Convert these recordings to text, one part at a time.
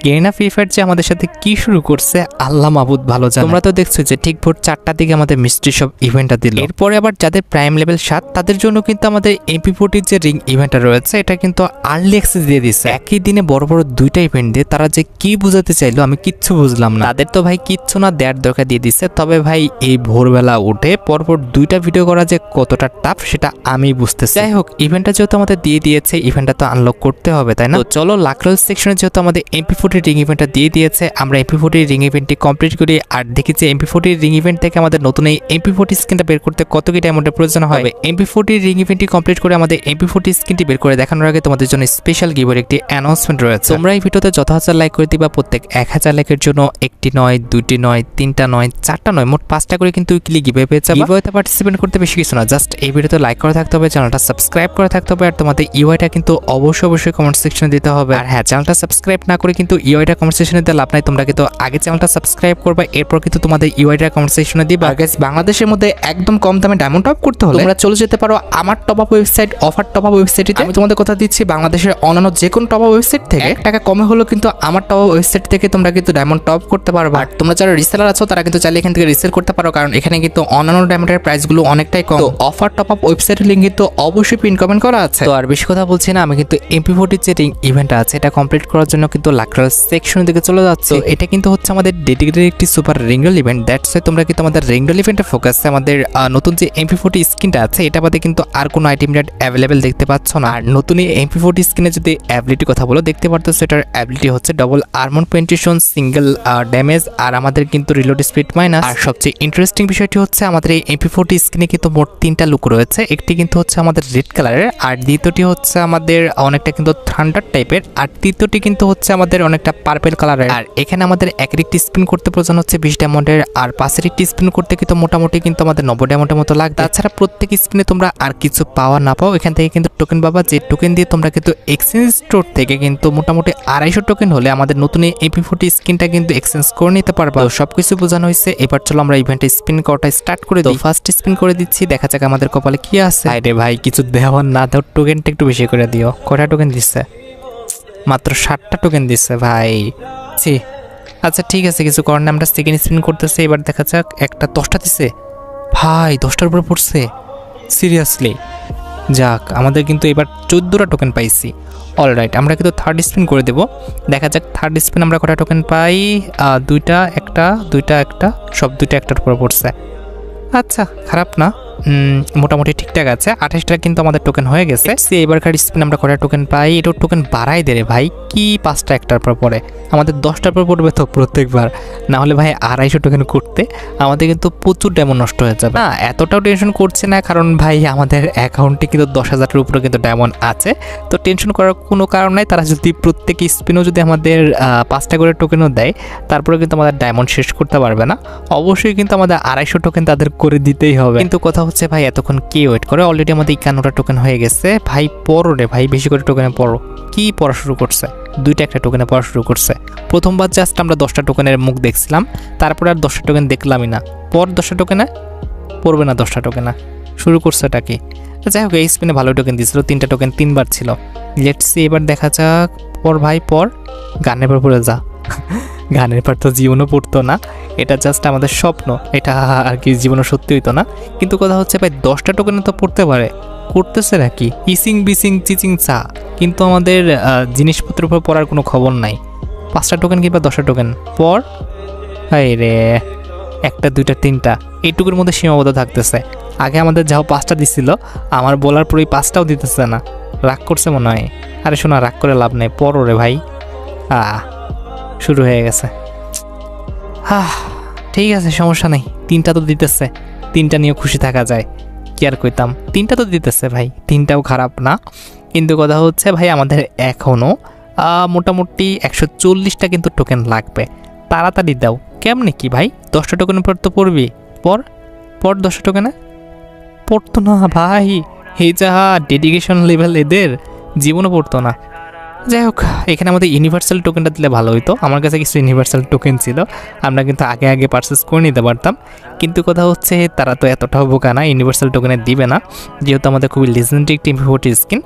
Garena free fire যে আমাদের সাথে কি শুরু করছে আল্লাহ মাহবুদ ভালো জানে। তোমরা তো দেখছো যে ঠিক ভোর 4টার দিকে আমাদের মিস্ট্রি শপ ইভেন্টটা দিল। এরপরে আবার যাদের প্রাইম লেভেল 7 তাদের জন্য কিন্তু আমাদের MP40 যে রিং ইভেন্টটা রয়েছে এটা কিন্তু আর্লি অ্যাক্সেস দিয়ে দিচ্ছে। একই দিনে বড় বড় দুইটা ইভেন্ট দিয়ে তারা যে কি বোঝাতে চাইলো আমি কিচ্ছু বুঝলাম না। তাদের তো ভাই কিচ্ছু না দেওয়ার দরকার দিয়ে দিচ্ছে। তবে ভাই এই ভোরবেলা উঠে পরপর দুইটা ভিডিও করা যে কতটা টাফ সেটা আমি বুঝতেছি। যাই হোক, ইভেন্টটা যেহেতু আমাদের দিয়ে দিয়েছে, ইভেন্টটা তো আনলক করতে হবে তাই না? তো চলো লাকরোল সেকশনে যেহেতু আমাদের MP40 রিং ইভেন্টটা দিয়ে দিয়েছে, আমরা MP40 রিং ইভেন্টটি কমপ্লিট করি। আর দেখি যে MP40 রিং ইভেন্ট থেকে আমাদের নতুন এই MP40 স্কিনটা বের করতে কত কি ডায়মন্ডের প্রয়োজন হবে। MP40 রিং ইভেন্টটি কমপ্লিট করে আমাদের MP40 স্কিনটি বের করে দেখানোর আগে তোমাদের জন্য স্পেশাল গিভের একটি অ্যানাউন্সমেন্ট রয়েছে। তোমরা এই ভিডিওতে যত হাজার লাইক করে দিবা, প্রত্যেক 1000 লাইকের জন্য একটি নয়, দুইটি নয়, তিনটা নয়, চারটা নয়, মোট 5টা করে কিন্তু উইকলি গিভে পেয়ে যাবে। গিভওয়েতে পার্টিসিপেট করতে বেশি কিছু না, জাস্ট এই ভিডিওতে লাইক করে থাকতে হবে, চ্যানেলটা সাবস্ক্রাইব করে থাকতে হবে, আর তোমাদের ইউআইটা কিন্তু অবশ্যই কমেন্ট সেকশনে দিতে হবে। আর হ্যাঁ, চ্যানেলটা সাবস্ক্রাইব না করে কিন্তু ইউআইটা কমেন্ট সেকশনে দিতে লাভ নাই। তোমরা কিন্তু আগে চ্যানেলটা সাবস্ক্রাইব করবে, এরপর কিন্তু তোমাদের ইউআইটা কমেন্ট সেকশনে দিবা। আর গাইস, বাংলাদেশের মধ্যে একদম কম দামে ডায়মন্ড টপ করতে হলে তোমরা চলে যেতে পারো আমার top up website offer top up ওয়েবসাইটে। আমি তোমাদের কথা দিচ্ছি, বাংলাদেশের অন্যান্য যে কোনো টপ আপ ওয়েবসাইট থেকে 1 টাকা কমে হলো কিন্তু আমার টপ আপ ওয়েবসাইট থেকে তোমরা কিন্তু ডায়মন্ড টপ করতে পারবে। আর তোমরা যারা রিসেলার আছো তারা কিন্তু চাইলে এখান থেকে রিসেল করতে পারো, কারণ এখানে কিন্তু অন্যান্য ডায়মন্ডের প্রাইসগুলো অনেকটাই কম। তো অফার টপ আপ ওয়েবসাইটের লিংক কিন্তু অবশ্যই পিন কমেন্ট করা আছে। তো আর বেশি কথা বলছি না, আমি কিন্তু MP40 যে রিং ইভেন্ট আছে এটা কমপ্লিট করার জন্য কিন্তু লাকরোল সেকশনের দিকে চলে যাচ্ছে। এটা কিন্তু হচ্ছে আমাদের ডেডিকেটেড একটি সুপার রিংডল ইভেন্ট। দ্যাটস ওয়াই তোমরা কিন্তু আমাদের রিংডল ইভেন্টে ফোকাস। আমাদের নতুন যে MP40 স্কিনটা আছে এটা বাদে কিন্তু আর কোনো আইটেম রেট অ্যাভেলেবেল দেখতে পাচ্ছ না। আর নতুন এই MP40 স্কিনে যদি অ্যাবিলিটি কথা বলো, দেখতে পারতো সেটার অ্যাবিলিটি হচ্ছে double armour penetration, single damage, আর আমাদের কিন্তু রিলোড স্পিড মাইনাস। আর সবচেয়ে ইন্টারেস্টিং বিষয়টি হচ্ছে আমাদের এই MP40 স্কিনে কিন্তু মোট 3টা লুক রয়েছে। একটি কিন্তু হচ্ছে আমাদের রেড কালারের, আর দ্বিতীয়টি হচ্ছে আমাদের অনেকটা কিন্তু থান্ডার টাইপের, আর তৃতীয়টি কিন্তু হচ্ছে আমাদের অনেকটা পার্পেল কালারের। আর এখানে আমাদের একের একটি স্পিন করতে প্রয়োজন হচ্ছে 20 ডায়মন্ডের, আর পাশের একটি স্পিন করতে কিন্তু মোটামুটি কিন্তু আমাদের 90 ডায়মন্ডের মতো লাগবে। তাছাড়া প্রত্যেক স্পিনে তোমরা আর কিছু পাওয়া না পাও, এখান থেকে কিন্তু টোকেন পাবা, যে টোকেন দিয়ে তোমরা কিন্তু এক্সচেঞ্জ স্টোর থেকে কিন্তু মোটামুটি 250 টোকেন হলে আমাদের নতুন এই MP40 স্কিনটা কিন্তু এক্সচেঞ্জ করে নিতে পারবা। তো সবকিছু বোঝানো হয়েছে, এবার চলো আমরা ইভেন্টে স্পিন করাটা স্টার্ট করে দিই। ফার্স্ট স্পিন করে দিচ্ছি, দেখা যাক আমাদের কপালে কি আছে। আরে ভাই, কিছু দেওয়ার না দেওয়ার টোকেনটা একটু বেশি করে দিও। কয়টা টোকেন দিচ্ছে? মাত্র 7টা টোকেন দিচ্ছে ভাই। আচ্ছা ঠিক আছে, কিছু করার না, আমরা সেকেন্ড স্পিন করতেছি। এবার দেখা যাক, একটা 10টা দিচ্ছে ভাই, 10টার উপরে পড়ছে সিরিয়াসলি। যাক, আমাদের কিন্তু এবার 14টা টোকেন পাইছি। অলরাইট, আমরা কিন্তু থার্ড স্পিন করে দেবো। দেখা যাক থার্ড স্পিন আমরা কটা টোকেন পাই। 2টা, একটা, 2টা, একটা, সব 2টা একটার উপরে পড়ছে। আচ্ছা, খারাপ না, মোটামুটি ঠিকঠাক আছে। 28টা কিন্তু আমাদের টোকেন হয়ে গেছে। এবারকার স্পিন আমরা কটা টোকেন পাই। এটাও টোকেন বাড়াই দে রে ভাই, কি 5টা একটার পর পরে আমাদের 10টার পর পড়বে তো প্রত্যেকবার, না হলে ভাই 250 টোকেন করতে আমাদের কিন্তু প্রচুর ডায়মন্ড নষ্ট হয়ে যাবে। না, এতটাও টেনশন করছে না, কারণ ভাই আমাদের অ্যাকাউন্টে কিন্তু 10,000-এর উপরে কিন্তু ডায়মন্ড আছে। তো টেনশন করার কোনো কারণ নাই। তারা যদি প্রত্যেক স্পিনও যদি আমাদের 5টা করে টোকেনও দেয়, তারপরে কিন্তু আমাদের ডায়মন্ড শেষ করতে পারবে না। অবশ্যই কিন্তু আমাদের 250 টোকেন তাদের করে দিতেই হবে। কিন্তু কথা হচ্ছে ভাই, এতক্ষণ কে ওয়েট করে? অলরেডি আমাদের 51টা টোকেন হয়ে গেছে। ভাই পড়ো রে ভাই, বেশি করে টোকেনে পড়ো। কি পড়া শুরু করছে? 2টা একটা টোকেনে পড়া শুরু করছে। প্রথমবার জাস্ট আমরা 10টা টোকেনের মুখ দেখছিলাম, তারপরে আর 10টা টোকেন দেখলামই না। পর 10টা টোকেনে পড়বে না, 10টা টোকেনে শুরু করছে এটা কি? যাই হোক, এই স্পিনে ভালো টোকেন দিয়েছিল, 3টা টোকেন 3বার ছিল। লেটস সি, এবার দেখা যাক। পর ভাই পর, গানের পর পড়ে যা। গানের পর তো জীবনও পড়তো না, এটা জাস্ট আমাদের স্বপ্ন, এটা আর কি জীবনও সত্যি হইতো না। কিন্তু কথা হচ্ছে ভাই 10টা টোকেনে তো পড়তে পারে, করতেছে নাকি ইসিং বিসিং চিচিং চা, কিন্তু আমাদের জিনিসপত্রের উপর পড়ার কোনো খবর নাই। 5টা টোকেন কিংবা 10টা টোকেন পর, হাই রে, 1টা 2টা 3টা, এইটুকুর মধ্যে সীমাবদ্ধ থাকতেছে। আগে আমাদের যাও 5টা দিছিল, আমার বলার পরেই 5টাও দিতেছে না। রাগ করছে মনে হয়। আরে শোনা, রাগ করে লাভ নেই, পড়ো রে ভাই। শুরু হয়ে গেছে। ঠিক আছে, সমস্যা নেই, 3টা তো দিতেছে, 3টা নিয়ে খুশি থাকা যায়, কি আর কইতাম। 3টা তো দিতেছে ভাই, 3টাও খারাপ না। কিন্তু কথা হচ্ছে ভাই, আমাদের এখনও মোটামুটি 140টা কিন্তু টোকেন লাগবে। তাড়াতাড়ি দাও। কেমনে কি ভাই? 10টা টোকেনের পর তো পড়বি, পর 10টা টোকেনে পড়তো না ভাই। এই যা ডেডিকেশন লেভেল এদের, জীবনও পড়তো না। যাই হোক, এখানে আমাদের ইউনিভার্সাল টোকেনটা দিলে ভালো হতো। আমার কাছে কিছু ইউনিভার্সাল টোকেন ছিল, আমরা কিন্তু আগে আগে পারচেস করে নিতে পারতাম। কিন্তু কথা হচ্ছে তারা তো এতটাও বোকা না, ইউনিভার্সাল টোকেনে দিবে না, যেহেতু আমাদের খুবই লিজেন্ডারি একটি এমপি40 স্কিন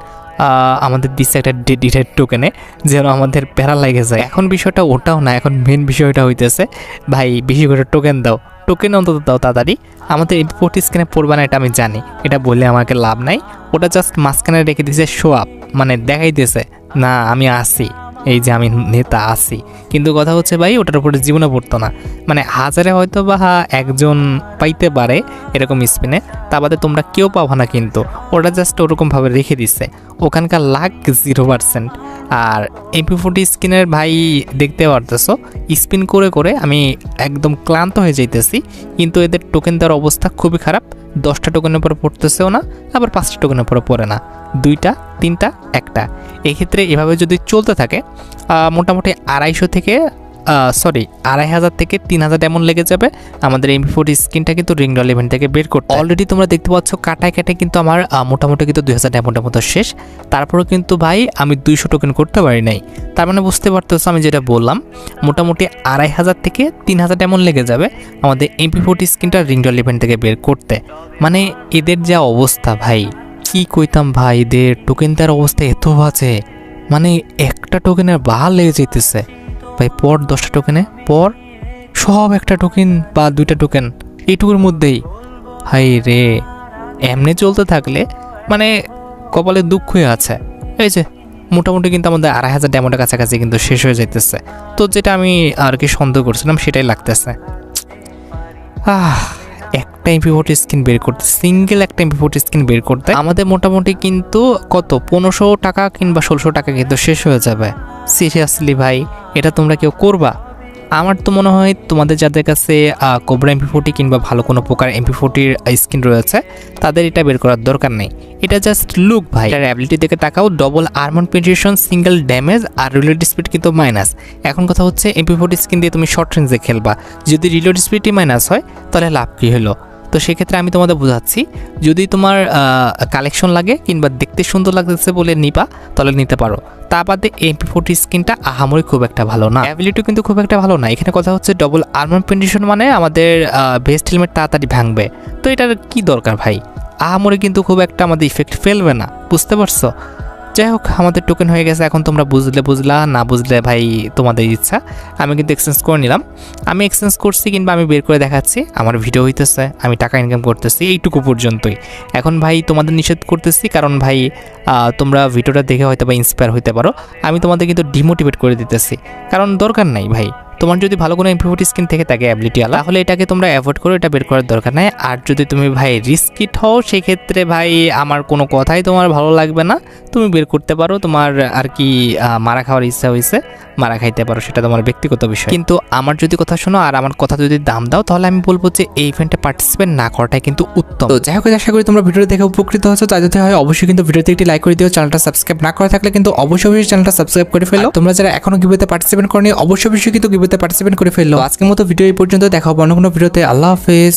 আমাদের দিচ্ছে একটা ডেডিকেটেড টোকেনে, যেন আমাদের প্যারা লেগে যায়। এখন বিষয়টা ওটাও না, এখন মেন বিষয়টা হইতেছে ভাই বেশি করে টোকেন দাও, টোকেন অন্তত দাও তাড়াতাড়ি। আমাদের এমপি40 স্কিনে পড়বে না এটা আমি জানি, এটা বলে আমাকে লাভ নাই। ওটা জাস্ট মাঝখানে রেখে দিয়েছে শো আপ, মানে দেখাইতেছে না আমি আসি, এই যে আমি নেতা আসি। কিন্তু কথা হচ্ছে ভাই ওটার উপরে জীবনে পড়তো না, মানে হাজারে হয়তো বা একজন পাইতে পারে এরকম স্পিনে, তা বাদে তোমরা কেউ পাবো না। কিন্তু ওটা জাস্ট ওরকমভাবে রেখে দিচ্ছে, ওখানকার লাখ 0%। আর এমপি40 স্কিনের ভাই দেখতে পারতেছো স্পিন করে করে আমি একদম ক্লান্ত হয়ে যাইতেছি, কিন্তু এদের টোকেন দেওয়ার অবস্থা খুবই খারাপ। 10টা টোকেনের পরে পড়তেছেও না, আবার 5টা টোকেনের পরে পড়ে না, 2টা 3টা 1টা। এক্ষেত্রে এভাবে যদি চলতে থাকে মোটামুটি 250 থেকে 2,500 থেকে 3,000 এমন লেগে যাবে আমাদের এমপি40 স্কিনটা কিন্তু রিং রয়্যাল ইভেন্ট থেকে বের করতে। অলরেডি তোমরা দেখতে পাচ্ছ কাটায় কাটায় কিন্তু আমার মোটামুটি কিন্তু 2,000 ডায়মন্ডের মতো শেষ। তারপরে কিন্তু ভাই আমি 200 টোকেন করতে পারি নাই। তার মানে বুঝতে পারতেছো আমি যেটা বললাম, মোটামুটি 2,500 থেকে 3,000 এমন লেগে যাবে আমাদের এমপি40 স্কিনটা রিং রয়্যাল ইভেন্ট থেকে বের করতে। মানে এদের যা অবস্থা ভাই, কি কইতাম ভাই, এদের টোকেন দেওয়ার অবস্থা এত বাজে, মানে একটা টোকেনের বাহার লেগে যেতেছে ভাই। পর 10টা টোকেনে পর সব একটা টোকেন বা 2টা টোকেন এইটুকুর মধ্যেই। হাই রে, এমনি চলতে থাকলে মানে কপালে দুঃখ হয়ে আছে। এই যে মোটামুটি কিন্তু আমাদের 2,500 ডায়মন্ডের কাছাকাছি কিন্তু শেষ হয়ে যাইতেছে। তো যেটা আমি আর কি সন্দেহ করছিলাম সেটাই লাগতেছে। একটা এমপি40 স্কিন বের করতে, সিঙ্গেল একটা এমপি40 স্কিন বের করতে আমাদের মোটামুটি কিন্তু কত 1500 টাকা কিংবা 1600 টাকা কিন্তু শেষ হয়ে যাবে। সিরিয়াসলি ভাই, এটা তোমরা কেউ করবা? আমার তো মনে হয় তোমাদের যাদের কাছে কোবরা এমপি40 কিংবা ভালো কোনো প্রকার এমপি40 স্কিন রয়েছে তাদের এটা বের করার দরকার নেই। এটা জাস্ট লুক ভাই, এটার অ্যাবিলিটি দেখে তাকাও, double armour penetration, single damage আর রিলোড স্পিড কিন্তু মাইনাস। এখন কথা হচ্ছে এমপি40 স্কিন দিয়ে তুমি শর্ট রেঞ্জে খেলবা, যদি রিলোড স্পিডই মাইনাস হয় তাহলে লাভ কী হলো? তো সেক্ষেত্রে আমি তোমাদের বোঝাচ্ছি, যদি তোমার কালেকশন লাগে কিংবা দেখতে সুন্দর লাগতেছে বলে নিবা তাহলে নিতে পারো। তা বাদে এমপি40 স্কিনটা আহামরি খুব একটা ভালো না, অ্যাবিলিটি কিন্তু খুব একটা ভালো না। এখানে কথা হচ্ছে ডবল আর্মার পেনিট্রেশন মানে আমাদের ভেস্ট হেলমেট তাড়াতাড়ি ভাঙবে, তো এটার কি দরকার ভাই? আহামরি কিন্তু খুব একটা আমাদের ইফেক্ট ফেলবে না, বুঝতে পারছো? যাই হোক, আমাদের টোকেন হয়ে গেছে, এখন তোমরা বুঝলা, না বুঝলে ভাই তোমাদের ইচ্ছা। আমি কিন্তু এক্সচেঞ্জ করে নিলাম, আমি এক্সচেঞ্জ করছি কিংবা আমি বের করে দেখাচ্ছি, আমার ভিডিও হইতেছে, আমি টাকা ইনকাম করতেছি, এইটুকু পর্যন্তই। এখন ভাই তোমাদের নিষেধ করতেছি, কারণ ভাই তোমরা ভিডিওটা দেখে হয়তো বা ইন্সপায়ার হইতে পারো। আমি তোমাদের কিন্তু ডিমোটিভেট করে দিতেছি, কারণ দরকার নাই ভাই। তোমার যদি ভালো কোনো এমপি40 স্কিন থেকে থাকে অ্যাবিলিটি আলা, তাহলে এটাকে তোমরা অ্যাভয়েড করো, এটা বের করার দরকার নাই। আর যদি তুমি ভাই রিস্কিট হও সেক্ষেত্রে ভাই আমার কোনো কথাই তোমার ভালো লাগবে না, তুমি বের করতে পারো, তোমার আর কি মারা খাওয়ার ইচ্ছা হয়েছে মারা খাইতে পারো, সেটা তোমার ব্যক্তিগত বিষয়। কিন্তু আমার যদি কথা শোনো আর আমার কথা যদি দাম দাও তাহলে আমি বলবো যে এই ইভেন্টে পার্টিসিপেট না করাটাই কিন্তু উত্তম। তো যাই হোক, আশা করি তোমরা ভিডিও দেখে উপকৃত হচ্ছো। তাই যদি হয় অবশ্যই কিন্তু ভিডিওতে একটি লাইক করে দিও, চ্যানেলটা সাবস্ক্রাইব না করা থাকলে কিন্তু অবশ্যই চ্যানেলটা সাবস্ক্রাইব করে ফেলো। তোমরা যারা এখনো গিভওয়েতে পার্টিসিপেট করনি অবশ্যই কিন্তু গিভওয়েতে পার্টিসিপেট করে ফেলো। আজকের মতো ভিডিও এই পর্যন্ত, দেখা হবে অন্য কোনো ভিডিওতে। আল্লাহ হাফেজ।